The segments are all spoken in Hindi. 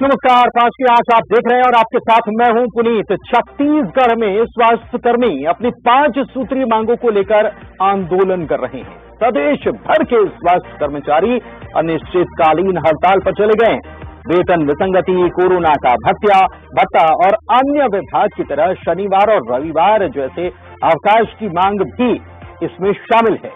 नमस्कार, 5 की 8 आप देख रहे हैं और आपके साथ मैं हूं पुनीत। छत्तीसगढ़ में स्वास्थ्यकर्मी अपनी 5 सूत्रीय मांगों को लेकर आंदोलन कर रहे हैं। प्रदेश भर के स्वास्थ्य कर्मचारी अनिश्चितकालीन हड़ताल पर चले गए। वेतन विसंगति, कोरोना का भत्ता और अन्य विभाग की तरह शनिवार और रविवार जैसे अवकाश की मांग भी इसमें शामिल है।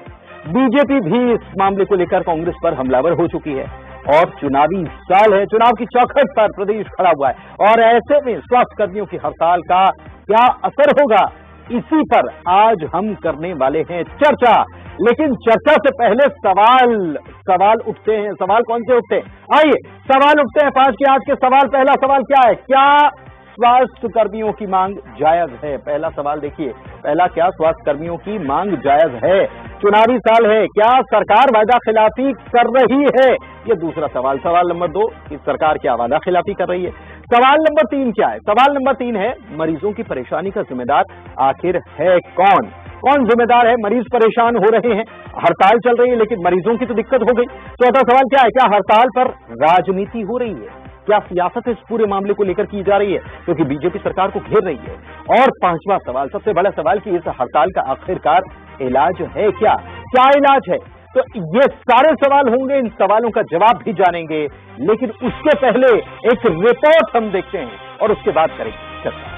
बीजेपी भी इस मामले को लेकर कांग्रेस पर हमलावर हो चुकी है और चुनावी साल है, चुनाव की चौखट पर प्रदेश खड़ा हुआ है और ऐसे में स्वास्थ्य कर्मियों की हड़ताल का क्या असर होगा, इसी पर आज हम करने वाले हैं चर्चा। लेकिन चर्चा से पहले सवाल उठते हैं। सवाल कौन से उठते हैं? आइए सवाल उठते हैं 5 की 8 के सवाल। पहला सवाल क्या है? क्या स्वास्थ्य कर्मियों की मांग जायज है? पहला सवाल देखिए, पहला, क्या स्वास्थ्य कर्मियों की मांग जायज है? चुनावी साल है, क्या सरकार वादा खिलाफी कर रही है? ये दूसरा सवाल। सवाल नंबर 2 कि सरकार क्या वादा खिलाफी कर रही है? सवाल नंबर 3 क्या है? सवाल नंबर 3 है, मरीजों की परेशानी का जिम्मेदार आखिर है कौन? कौन जिम्मेदार है? मरीज परेशान हो रहे हैं, हड़ताल चल रही है, लेकिन मरीजों की तो दिक्कत हो गई। चौथा सवाल क्या है? क्या हड़ताल पर राजनीति हो रही है? क्या सियासत इस पूरे मामले को लेकर की जा रही है, क्योंकि बीजेपी सरकार को घेर रही है? और 5वां सवाल, सबसे बड़ा सवाल कि इस हड़ताल का आखिरकार इलाज है क्या? क्या इलाज है? तो ये सारे सवाल होंगे, इन सवालों का जवाब भी जानेंगे, लेकिन उसके पहले एक रिपोर्ट हम देखते हैं और उसके बाद करेंगे चर्चा।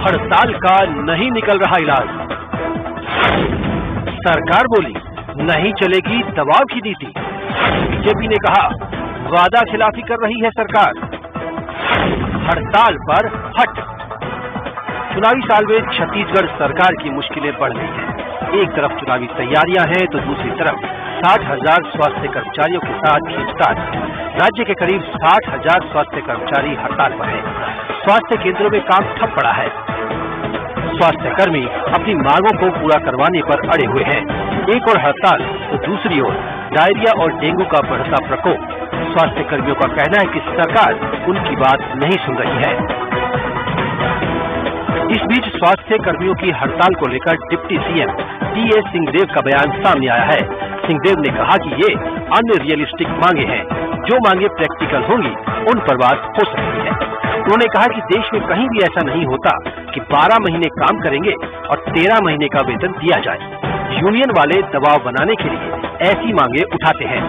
हड़ताल का नहीं निकल रहा इलाज। सरकार बोली नहीं चलेगी दबाव की नीति। बीजेपी ने कहा वादा खिलाफी कर रही है सरकार। हड़ताल पर हट। चुनावी साल में छत्तीसगढ़ सरकार की मुश्किलें बढ़ गई हैं। एक तरफ चुनावी तैयारियां हैं तो दूसरी तरफ 60,000 स्वास्थ्य कर्मचारियों के साथ खींचतान। राज्य के करीब 60,000 स्वास्थ्य कर्मचारी हड़ताल पर हैं। स्वास्थ्य केंद्रों में काम ठप पड़ा है। स्वास्थ्य कर्मी अपनी मांगों को पूरा करवाने पर अड़े हुए हैं। एक और हड़ताल तो दूसरी ओर डायरिया और डेंगू का बढ़ता प्रकोप। स्वास्थ्य कर्मियों का कहना है कि सरकार उनकी बात नहीं सुन रही है। इस बीच स्वास्थ्य कर्मियों की हड़ताल को लेकर डिप्टी सीएम टीएस सिंहदेव का बयान सामने आया है। सिंहदेव ने कहा कि ये अनरियलिस्टिक मांगे हैं। जो मांगे प्रैक्टिकल होंगी उन पर बात हो सकती है। उन्होंने कहा कि देश में कहीं भी ऐसा नहीं होता कि 12 महीने काम करेंगे और 13 महीने का वेतन दिया जाए। यूनियन वाले दबाव बनाने के लिए ऐसी मांगे उठाते हैं।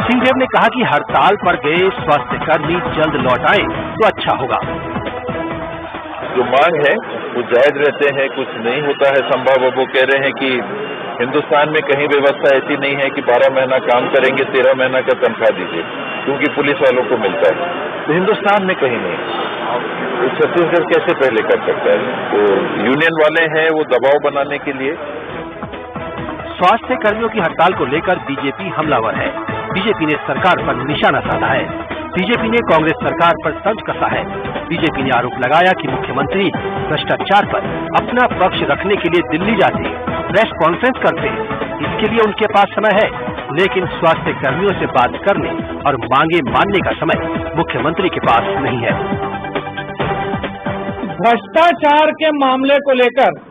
सिंहदेव ने कहा कि हड़ताल पर गए स्वास्थ्य कर्मी जल्द लौट आए तो अच्छा होगा। जो मांग है वो जायज रहते हैं, कुछ नहीं होता है संभव। वो कह रहे हैं कि हिंदुस्तान में कहीं व्यवस्था ऐसी नहीं है कि 12 महीना काम करेंगे 13 महीना का तनख्वाह दीजिए, क्योंकि पुलिस वालों को मिलता है। तो हिंदुस्तान में कहीं नहीं। तो छत्तीसगढ़ कैसे पहले कर सकता है? तो यूनियन वाले हैं वो दबाव बनाने के लिए। स्वास्थ्य कर्मियों की हड़ताल को लेकर बीजेपी हमलावर है। बीजेपी ने सरकार पर निशाना साधा है। बीजेपी ने कांग्रेस सरकार पर तंज कसा है। बीजेपी ने आरोप लगाया कि मुख्यमंत्री भ्रष्टाचार पर अपना पक्ष रखने के लिए दिल्ली जाते, प्रेस कॉन्फ्रेंस करते, इसके लिए उनके पास समय है, लेकिन स्वास्थ्य कर्मियों से बात करने और मांगे मानने का समय मुख्यमंत्री के पास नहीं है। भ्रष्टाचार के मामले को लेकर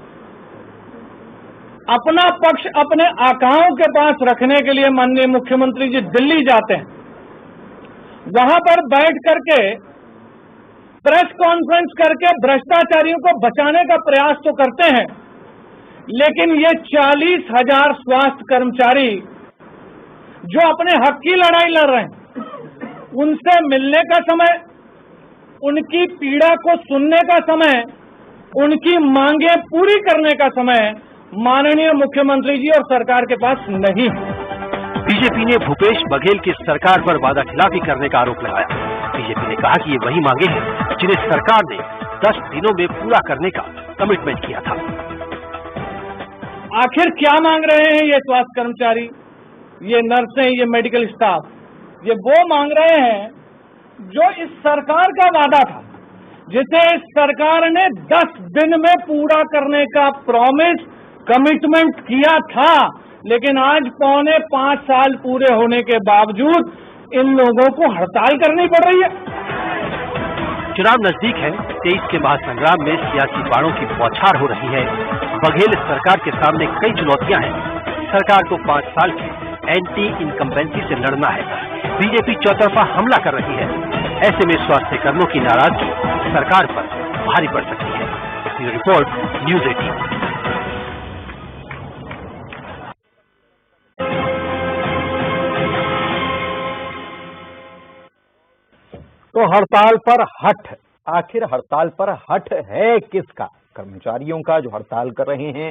अपना पक्ष अपने आकाओं के पास रखने के लिए माननीय मुख्यमंत्री जी दिल्ली जाते हैं। वहां पर बैठ करके प्रेस कॉन्फ्रेंस करके भ्रष्टाचारियों को बचाने का प्रयास तो करते हैं, लेकिन ये 40,000 स्वास्थ्य कर्मचारी जो अपने हक की लड़ाई लड़ रहे हैं, उनसे मिलने का समय, उनकी पीड़ा को सुनने का समय, उनकी मांगे पूरी करने का समय माननीय मुख्यमंत्री जी और सरकार के पास नहीं है। बीजेपी ने भूपेश बघेल की सरकार पर वादा खिलाफी करने का आरोप लगाया। बीजेपी ने कहा कि ये वही मांगे हैं जिन्हें सरकार ने 10 दिनों में पूरा करने का कमिटमेंट किया था। आखिर क्या मांग रहे हैं ये स्वास्थ्य कर्मचारी, ये नर्सें, ये मेडिकल स्टाफ? ये वो मांग रहे हैं जो इस सरकार का वादा था, जिसे इस सरकार ने 10 दिन में पूरा करने का प्रॉमिस, कमिटमेंट किया था। लेकिन आज 4.25 साल पूरे होने के बावजूद इन लोगों को हड़ताल करनी पड़ रही है। चुनाव नजदीक है। 23 के महासंग्राम में सियासी बाणों की बौछार हो रही है। बघेल सरकार के सामने कई चुनौतियां हैं। सरकार को 5 साल की एंटी इनकम्बेंसी से लड़ना है। बीजेपी चौतरफा हमला कर रही है। ऐसे में स्वास्थ्य कर्मियों की नाराजगी सरकार पर भारी पड़ सकती है। Bureau report, news 18। तो हड़ताल पर हठ, आखिर हड़ताल पर हठ है किसका? कर्मचारियों का जो हड़ताल कर रहे हैं,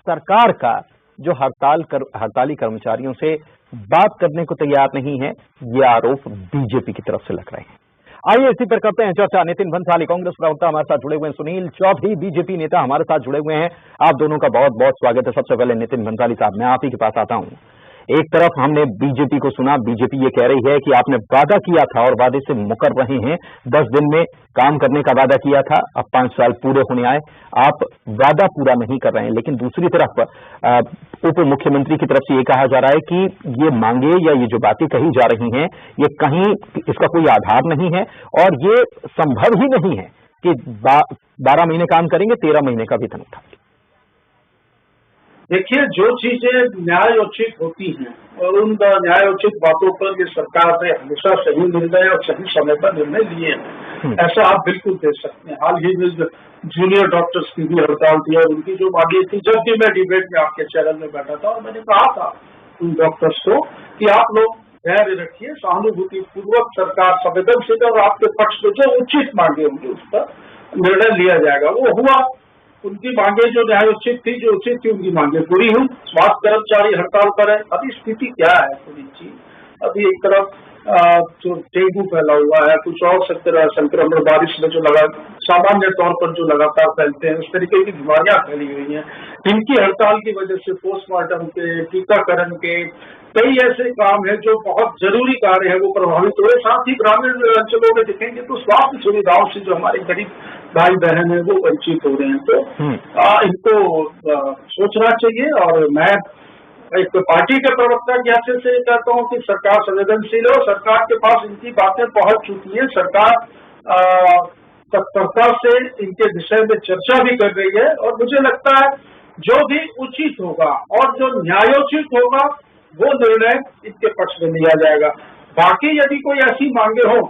सरकार का जो हड़ताली कर्मचारियों से बात करने को तैयार नहीं है, ये आरोप बीजेपी की तरफ से लग रहे हैं। आइए इसी पर करते हैं चर्चा। नितिन भंसाली कांग्रेस प्रवक्ता हमारे साथ जुड़े हुए हैं, सुनील चौधरी बीजेपी नेता हमारे साथ जुड़े हुए हैं। आप दोनों का बहुत बहुत स्वागत है। सबसे पहले नितिन भंसाली साहब, मैं आप ही के पास आता हूं। एक तरफ हमने बीजेपी को सुना, बीजेपी ये कह रही है कि आपने वादा किया था और वादे से मुकर रहे हैं। 10 दिन में काम करने का वादा किया था, अब 5 साल पूरे होने आए, आप वादा पूरा नहीं कर रहे हैं। लेकिन दूसरी तरफ उप मुख्यमंत्री की तरफ से ये कहा जा रहा है कि ये मांगे या ये जो बातें कही जा रही हैं, ये कहीं इसका कोई आधार नहीं है और ये संभव ही नहीं है कि 12 महीने काम करेंगे, 13 महीने का वेतन उठाएंगे। देखिए, जो चीजें न्यायोचित होती हैं और उन न्यायोचित बातों पर ये सरकार ने हमेशा सही निर्णय और सही समय पर निर्णय लिए हैं, ऐसा आप बिल्कुल देख सकते हैं। हाल ही में जूनियर डॉक्टर्स की भी हड़ताल थी और उनकी जो मांगे थी, जब भी मैं डिबेट में आपके चैनल में बैठा था और मैंने कहा था उन डॉक्टर्स को कि आप लोग धैर्य रखिए, सहानुभूति पूर्वक सरकार संवेदनशील और आपके पक्ष में जो उचित मांगे होंगी उस पर निर्णय लिया जाएगा। वो हुआ, उनकी मांगे जो न्यायोचित थी, जो उचित थी, उनकी मांगे पूरी हुई। स्वास्थ्य कर्मचारी हड़ताल पर है। अभी स्थिति क्या है थोड़ी सी, अभी एक तरफ जो डेंगू फैला हुआ है, कुछ और संक्रमण बारिश में जो सामान्य तौर पर जो लगातार फैलते हैं, उस तरीके की बीमारियां फैली हुई हैं। इनकी हड़ताल की वजह से पोस्टमार्टम के, टीकाकरण के कई ऐसे काम है जो बहुत जरूरी कार्य है, वो प्रभावित हुए। साथ ही ग्रामीण अंचलों में देखेंगे तो स्वास्थ्य सुविधाओं से जो हमारे गरीब भाई बहन है वो वंचित हो रहे हैं। तो इनको सोचना चाहिए और मैं एक पार्टी के प्रवक्ता की हैसियत से कहता हूँ कि सरकार संवेदनशील है और सरकार के पास इनकी बातें पहुंच चुकी है। सरकार तत्परता से इनके विषय में चर्चा भी कर रही है और मुझे लगता है जो भी उचित होगा और जो न्यायोचित होगा वो निर्णय इनके पक्ष में लिया जाएगा। बाकी यदि कोई ऐसी मांगे हो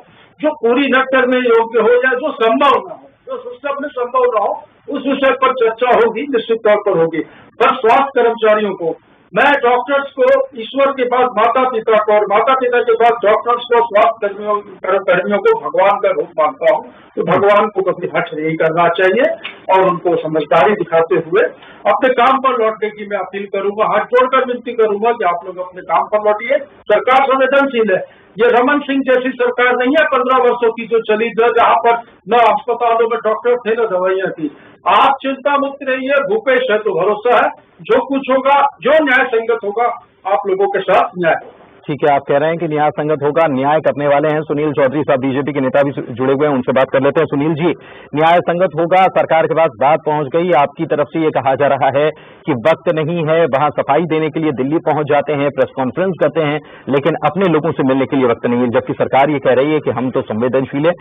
जो पूरी न करने योग्य हो या जो संभव न हो, जो सिस्टम में संभव न हो, उस विषय पर चर्चा होगी, निश्चित तौर पर होगी। पर स्वास्थ्य कर्मचारियों को, मैं डॉक्टर्स को ईश्वर के बाद माता पिता को और माता पिता के बाद डॉक्टर्स को, स्वास्थ्य कर्मियों को भगवान का रूप मानता हूँ। तो भगवान को कभी हठ नहीं करना चाहिए और उनको समझदारी दिखाते हुए अपने काम पर लौटने की मैं अपील करूंगा। हाथ जोड़कर विनती करूंगा कि आप लोग अपने काम पर लौटिए। सरकार संवेदनशील है। ये रमन सिंह जैसी सरकार नहीं है 15 वर्षों की जो चली, जहाँ पर न अस्पतालों में डॉक्टर थे न दवाइयां थी। आप चिंता मुक्त रहिए, भूपेश है तो भरोसा है। जो कुछ होगा, जो न्याय संगत होगा, आप लोगों के साथ न्याय होगा। ठीक है, आप कह रहे हैं कि न्याय संगत होगा, न्याय करने वाले हैं सुनील चौधरी साहब, बीजेपी के नेता भी जुड़े हुए हैं, उनसे बात कर लेते हैं। सुनील जी, न्याय संगत होगा, सरकार के पास बात पहुंच गई, आपकी तरफ से ये कहा जा रहा है कि वक्त नहीं है, वहां सफाई देने के लिए दिल्ली पहुंच जाते हैं, प्रेस कॉन्फ्रेंस करते हैं, लेकिन अपने लोगों से मिलने के लिए वक्त नहीं है। जबकि सरकार ये कह रही है कि हम तो संवेदनशील है,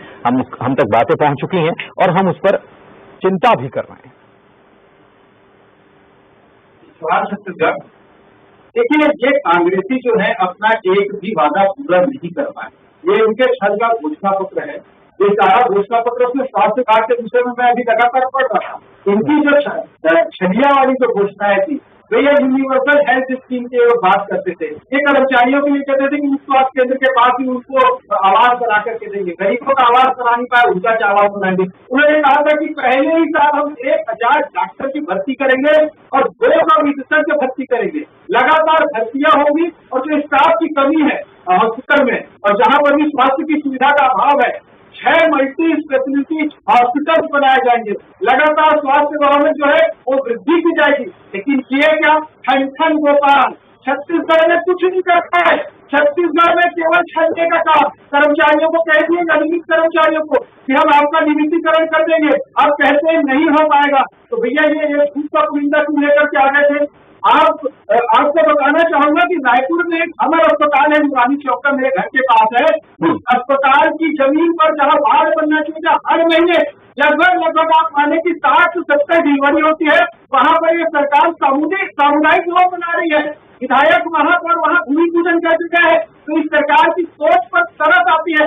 हम तक बातें पहुंच चुकी हैं और हम उस पर चिंता भी कर रहे हैं। देखिए, ये कांग्रेसी जो है अपना एक भी वादा पूरा नहीं कर पाए। ये उनके छल का घोषणा पत्र है। ये सारा घोषणा पत्र उसमें स्वास्थ्य कार्ड के विषय में मैं अभी लगातार पढ़ रहा था। इनकी जो छलिया वाली जो घोषणाएं थी, भैया यूनिवर्सल हेल्थ स्कीम की वो बात करते थे। ये कर्मचारियों के लिए कहते थे कि स्वास्थ्य केंद्र के पास ही उनको आवास बना करके देंगे, गरीबों का आवास बना नहीं पाए, उनका आवास बनाएंगे। उन्होंने कहा था कि पहले ही साल हम 1000 डॉक्टर की भर्ती करेंगे और 200 विशेषज्ञ भर्ती करेंगे। लगातार भर्तियां होगी और जो स्टाफ की कमी है हॉस्पिटल में और जहां पर भी स्वास्थ्य की सुविधा का अभाव है, 6 मल्टी स्पेशलिटी हॉस्पिटल बनाए जाएंगे। लगातार स्वास्थ्य सेवाओं में जो है वो वृद्धि की जाएगी। लेकिन किए क्या? ठन गोपाल। छत्तीसगढ़ में कुछ नहीं करता है। छत्तीसगढ़ में केवल छलने का काम। कर्मचारियों को कह दिए, नियमित कर्मचारियों को, कि हम आपका नियमितीकरण कर देंगे। अब कहते हैं नहीं हो पाएगा। तो भैया ये झूठ का पुलिंदा क्यों लेकर के आ गए थे? आपको बताना चाहूंगा कि रायपुर में एक हमर अस्पताल है, नूरानी चौक का, मेरे घर के पास है। उस अस्पताल की जमीन पर जहाँ वार्ड बनना चाहिए, हर महीने लगभग आप माने कि 60 से 70 डिलीवरी होती है, वहाँ पर ये सरकार सामुदायिक हॉल बना रही है। विधायक वहाँ भूमि पूजन कर चुका है। तो इस सरकार की सोच पर तरस आती है।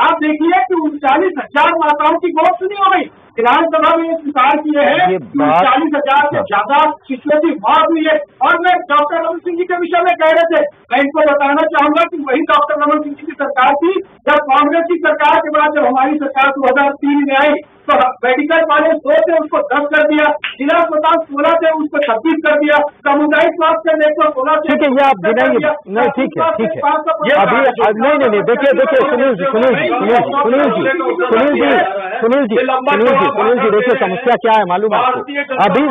आप देखिए कि 39,000 माताओं की गोद सुनी हो गई। विधानसभा में ये स्वीकार किए हैं 40,000 से ज्यादा शिशुओं की मौत हुई है। और मैं डॉक्टर रमन सिंह जी के विषय में कह रहे थे, मैं इनको बताना चाहूंगा कि वही डॉक्टर रमन सिंह जी की सरकार थी जब कांग्रेस की सरकार के बाद जब हमारी सरकार 2003 में आई तो मेडिकल वाले 100 थे उसको 10 कर दिया, जिला अस्पताल 16 थे उसको 26 कर दिया, सामुदायिक स्वास्थ्य केंद्र 116 थे। ठीक है, ये आप गिनाएंगे नहीं? ठीक है नहीं, देखिए सुनील जी देखिए समस्या क्या है मालूम है आपको? अभी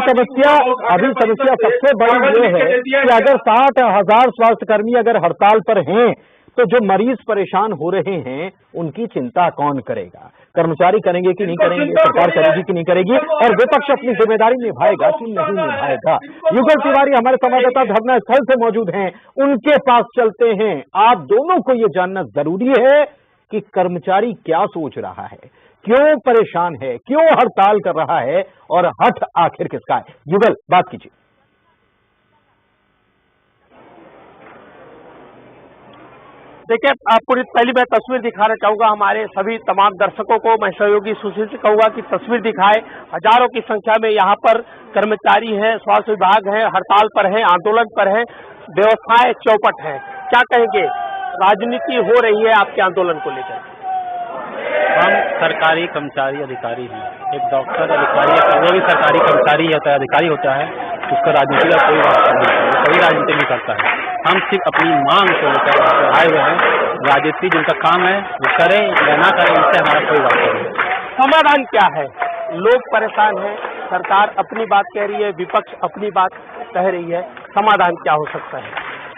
समस्या सबसे बड़ी ये है कि अगर 60,000 स्वास्थ्यकर्मी अगर हड़ताल पर हैं तो जो मरीज परेशान हो रहे हैं उनकी चिंता कौन करेगा? कर्मचारी करेंगे कि नहीं करेंगे, सरकार करेगी कि नहीं करेगी, और विपक्ष अपनी जिम्मेदारी निभाएगा कि नहीं निभाएगा? युगल तिवारी हमारे संवाददाता धरना स्थल से मौजूद हैं, उनके पास चलते हैं। आप दोनों को ये जानना जरूरी है कि कर्मचारी क्या सोच रहा है, क्यों परेशान है, क्यों हड़ताल कर रहा है और हठ आखिर किसका है? युगल, बात कीजिए। देखिए, आपको पहली मैं तस्वीर दिखाना चाहूंगा हमारे सभी तमाम दर्शकों को। मैं सहयोगी सुशील से कहूंगा कि तस्वीर दिखाए। हजारों की संख्या में यहाँ पर कर्मचारी हैं, स्वास्थ्य विभाग है, हड़ताल पर है, आंदोलन पर है, व्यवस्थाएं चौपट है। क्या कहेंगे, राजनीति हो रही है आपके आंदोलन को लेकर? हम सरकारी कर्मचारी अधिकारी हैं। एक डॉक्टर अधिकारी है, वो भी सरकारी कर्मचारी होता है, अधिकारी होता है, उसका राजनीति का कोई वास्ता नहीं है, कभी राजनीति नहीं करता है। हम सिर्फ अपनी मांग को लेकर आए हुए हैं। राजनीति जिनका काम है वो करें या ना करें, इससे हमारा कोई वास्ता नहीं। समाधान क्या है? लोग परेशान हैं, सरकार अपनी बात कह रही है, विपक्ष अपनी बात कह रही है, समाधान क्या हो सकता है?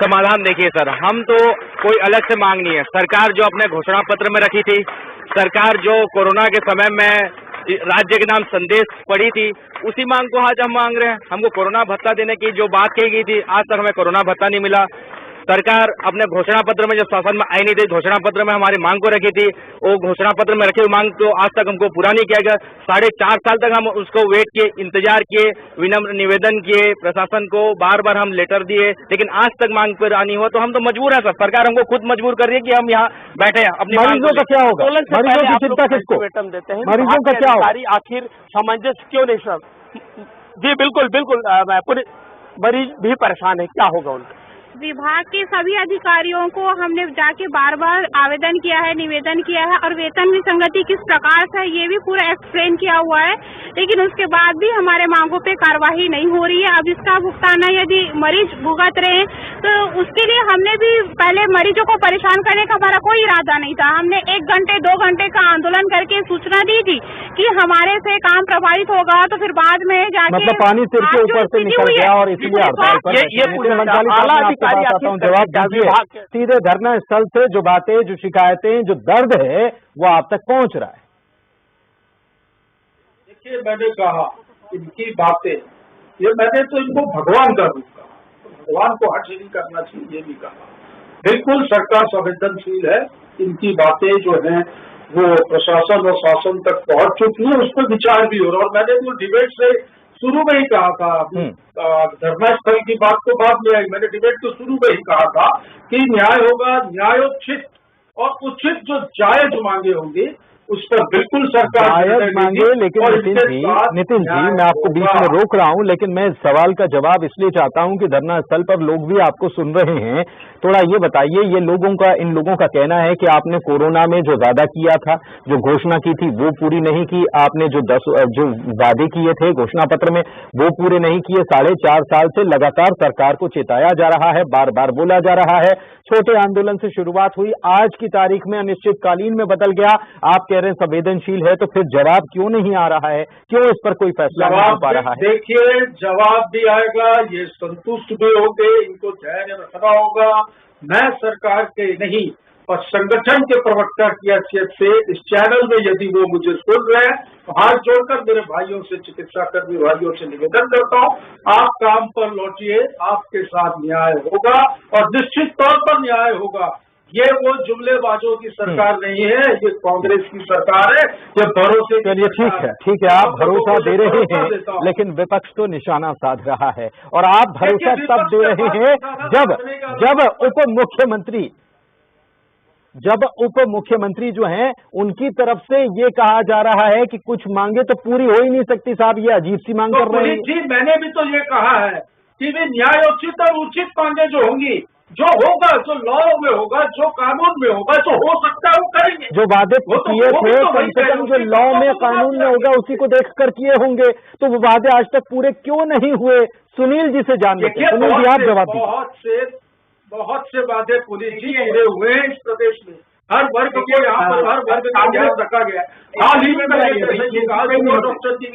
समाधान देखिए सर, हम तो कोई अलग से मांग नहीं है। सरकार जो अपने घोषणा पत्र में रखी थी, सरकार जो कोरोना के समय में राज्य के नाम संदेश पड़ी थी, उसी मांग को आज हम मांग रहे हैं। हमको कोरोना भत्ता देने की जो बात कही गई थी, आज तक हमें कोरोना भत्ता नहीं मिला। सरकार अपने घोषणा पत्र में जो शासन में आई नहीं थी, घोषणा पत्र में हमारी मांग को रखी थी, वो घोषणा पत्र में रखी हुई मांग को आज तक हमको पूरा नहीं किया गया। 4.5 साल तक हम उसको वेट किए, इंतजार किए, विनम्र निवेदन किए प्रशासन को, बार बार हम लेटर दिए, लेकिन आज तक मांग पर नहीं हुआ। तो हम तो मजबूर है सर, सरकार हमको खुद मजबूर कर रही है कि हम यहाँ बैठे हैं। अपनी मरीजों का क्या होगा? मरीजों की चिंता किसको? वेतन देते हैं, मरीजों का क्या होगा? आखिर सामंजस्य क्यों नहीं सर? जी बिल्कुल, मरीज भी परेशान है, क्या होगा उनका? विभाग के सभी अधिकारियों को हमने जाके बार बार आवेदन किया है, निवेदन किया है, और वेतन विसंगति किस प्रकार से ये भी पूरा एक्सप्लेन किया हुआ है, लेकिन उसके बाद भी हमारे मांगों पे कार्रवाई नहीं हो रही है। अब इसका भुगतान यदि मरीज भुगत रहे तो उसके लिए हमने भी पहले मरीजों को परेशान करने का हमारा कोई इरादा नहीं था। हमने 1 घंटे 2 घंटे का आंदोलन करके सूचना दी थी कि हमारे से काम प्रभावित होगा, तो फिर बाद में जाके मतलब पानी सिर के ऊपर से निकल गया और इसीलिए हड़ताल पर जवाब दीजिए। सीधे धरना स्थल से जो बातें, जो शिकायतें, जो दर्द है वो आप तक पहुंच रहा है। देखिए, मैंने कहा इनकी बातें, ये मैंने तो इनको भगवान का रूप कहा, भगवान को हट नहीं करना चाहिए, ये भी कहा। बिल्कुल सरकार संवेदनशील है, इनकी बातें जो हैं वो प्रशासन और शासन तक पहुंच चुकी है, उस पर विचार भी हो रहा है। और मैंने तो डिबेट से शुरू में ही कहा था, धरना स्थल की बात तो बाद में आई, मैंने डिबेट तो शुरू में ही कहा था कि न्याय होगा, न्यायोचित और उचित जो जायज मांगे होंगे उस पर बिल्कुल सरकार जायज मांगे। लेकिन नितिन जी मैं आपको बीच में रोक रहा हूं, लेकिन मैं इस सवाल का जवाब इसलिए चाहता हूं कि धरना स्थल पर लोग भी आपको सुन रहे हैं। थोड़ा ये बताइए, ये इन लोगों का कहना है कि आपने कोरोना में जो वादा किया था, जो घोषणा की थी वो पूरी नहीं की, आपने जो वादे किए थे घोषणा पत्र में वो पूरे नहीं किए। 4.5 साल से लगातार सरकार को चेताया जा रहा है, बार बार बोला जा रहा है। छोटे आंदोलन से शुरुआत हुई, आज की तारीख में अनिश्चितकालीन में बदल गया। आप कह रहे हैं संवेदनशील है, तो फिर जवाब क्यों नहीं आ रहा है? क्यों इस पर कोई फैसला नहीं हो पा रहा है? देखिए, जवाब भी आएगा, ये संतुष्ट भी होंगे, इनको धैर्य रखना होगा। मैं सरकार के नहीं, और संगठन के प्रवक्ता की हैसियत से इस चैनल में यदि वो मुझे सुन रहे हैं तो हाथ जोड़कर मेरे भाइयों से, चिकित्सा कर्मी भाइयों से निवेदन करता हूं, आप काम पर लौटिए, आपके साथ न्याय होगा और निश्चित तौर पर न्याय होगा। ये वो जुमलेबाजों की सरकार नहीं है, ये कांग्रेस की सरकार है, ये भरोसे। चलिए ठीक है, आप भरोसा दे रहे हैं, लेकिन विपक्ष तो निशाना साध रहा है और आप भरोसा तब दे रहे हैं जब उप मुख्यमंत्री जो हैं उनकी तरफ से ये कहा जा रहा है कि कुछ मांगे तो पूरी हो ही नहीं सकती। साहब ये अजीब सी मांग कर रहे हैं। जी मैंने भी तो ये कहा है कि वे न्यायोचित और उचित मांगे जो होंगी, जो होगा, जो लॉ में होगा, जो कानून में होगा, जो हो सकता है वो करेंगे। जो वादे किए थे कम से कम जो लॉ में, कानून में होगा उसी को देख कर किए होंगे, तो वो वादे आज तक पूरे क्यों नहीं हुए? सुनील जी से जान लेते हैं। सुनील जी आप जवाब दीजिए। बहुत से वादे पूरे हुए हैं इस प्रदेश में, हर वर्ग को यहाँ पर हर वर्ग का ध्यान रखा गया। हाल ही में डॉक्टर जी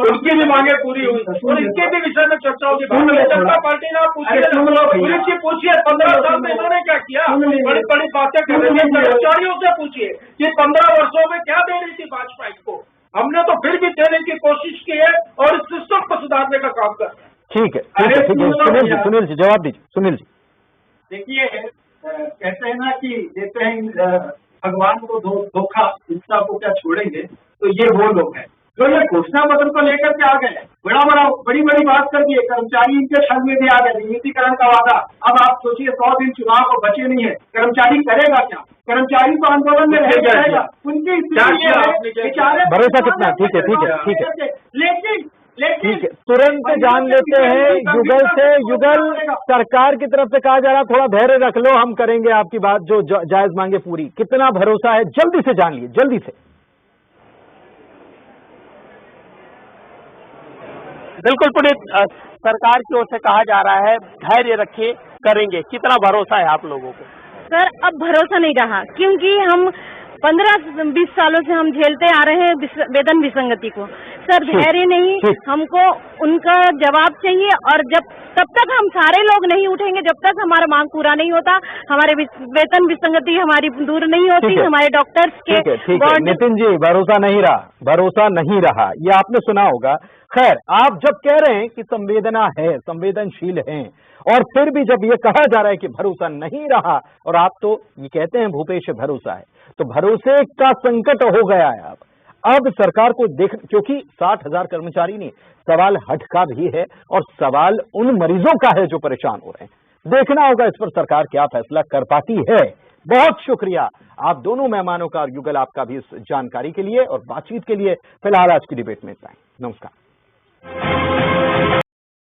उनकी भी मांगे पूरी हुई और इसके भी विषय में चर्चा होगी। भारतीय जनता पार्टी ने पूछिए 15 साल में इन्होंने क्या किया, बड़ी बड़ी बातें कर रहे हैं। कर्मचारियों से पूछिए कि 15 वर्षों में क्या दे रही थी भाजपा को, हमने तो फिर भी देने की कोशिश की है और इस सिस्टम को सुधारने का काम कर रहे हैं। ठीक है। सुनील जी जवाब दीजिए। सुनील जी देखिए, कहते हैं ना कि देते हैं भगवान को धोखा, इंसान को क्या छोड़ेंगे, तो ये वो लोग हैं जो ये घोषणा पत्र को लेकर के आ गए, बड़ी बात कर दिए, कर्मचारी इनके छल में भी आ गए, निजीकरण का वादा। अब आप सोचिए 100 दिन चुनाव को बचे नहीं है, कर्मचारी करेगा क्या? कर्मचारी तो आंदोलन में रहेगा, उनकी भरोसा कितना? ठीक है लेकिन तुरंत जान लेते हैं युगल से। युगल, सरकार की तरफ से कहा जा रहा थोड़ा धैर्य रख लो, हम करेंगे आपकी बात जो जायज मांगे पूरी। कितना भरोसा है? जल्दी से जान लिए, जल्दी से। बिल्कुल पुनीत, सरकार की ओर से कहा जा रहा है धैर्य रखिए, करेंगे। कितना भरोसा है आप लोगों को? सर अब भरोसा नहीं रहा, क्योंकि हम 15-20 सालों से हम झेलते आ रहे हैं वेतन विसंगति को। सर धैर्य नहीं, हमको उनका जवाब चाहिए और तब तक हम सारे लोग नहीं उठेंगे जब तक हमारा मांग पूरा नहीं होता, हमारे वेतन विसंगति हमारी दूर नहीं होती, हमारे डॉक्टर्स के। नितिन जी भरोसा नहीं रहा, ये आपने सुना होगा। खैर, आप जब कह रहे हैं कि संवेदना है, संवेदनशील हैं, और फिर भी जब ये कहा जा रहा है कि भरोसा नहीं रहा, और आप तो ये कहते हैं भूपेश भरोसा है, तो भरोसे का संकट हो गया है। अब सरकार को क्योंकि 60,000 कर्मचारी नहीं, सवाल हट का भी है और सवाल उन मरीजों का है जो परेशान हो रहे हैं। देखना होगा इस पर सरकार क्या फैसला कर पाती है। बहुत शुक्रिया आप दोनों मेहमानों का और युगल आपका भी इस जानकारी के लिए और बातचीत के लिए। फिलहाल आज की डिबेट में इतना ही। नमस्कार।